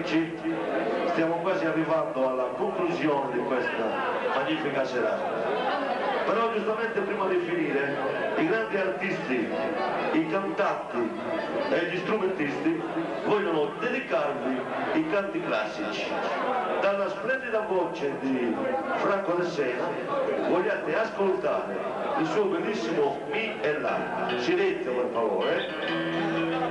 amici, stiamo quasi arrivando alla conclusione di questa magnifica serata. Però giustamente prima di finire, i grandi artisti, i cantanti e gli strumentisti vogliono dedicarvi i canti classici. Dalla splendida voce di Franco De Sena vogliate ascoltare il suo bellissimo Mi e La. Silenzio per favore.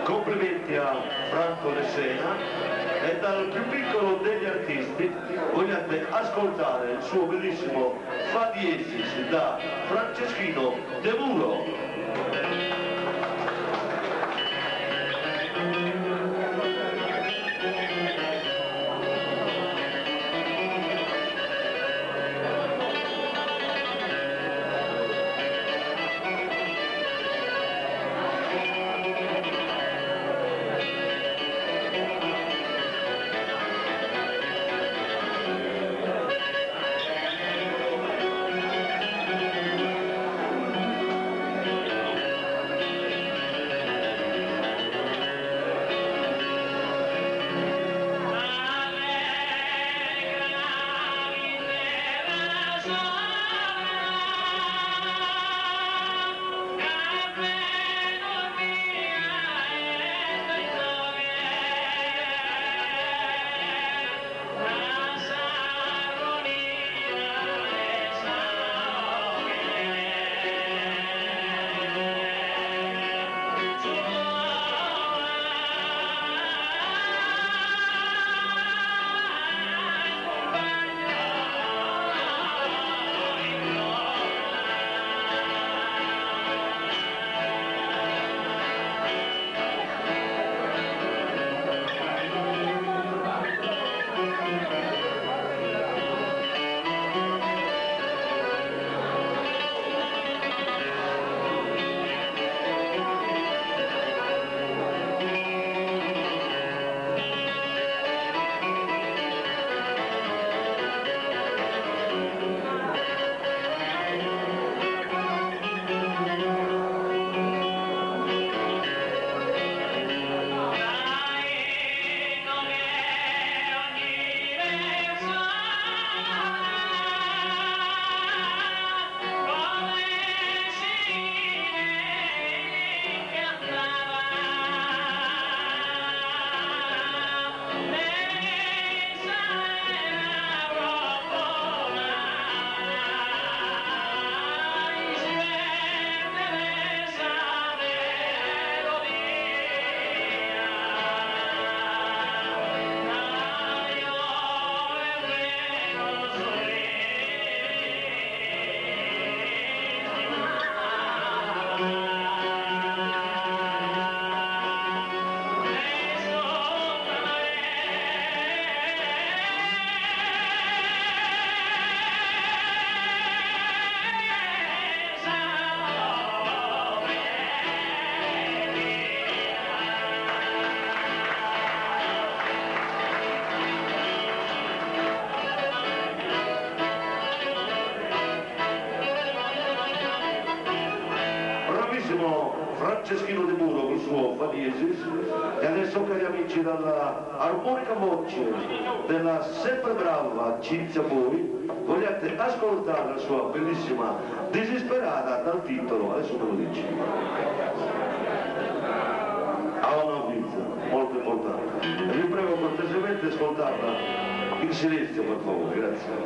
Complimenti a Franco De Sena e dal più piccolo degli artisti vogliate ascoltare il suo bellissimo Fa diesis da Franceschino De Muro. di Muro col suo Faniesis, e adesso cari amici dalla armonica voce della sempre brava Cinzia Bui, vogliate ascoltare la sua bellissima Disisperata dal titolo, adesso me lo dici, ha una vita molto importante, e vi prego cortesemente di ascoltarla in silenzio per favore, grazie.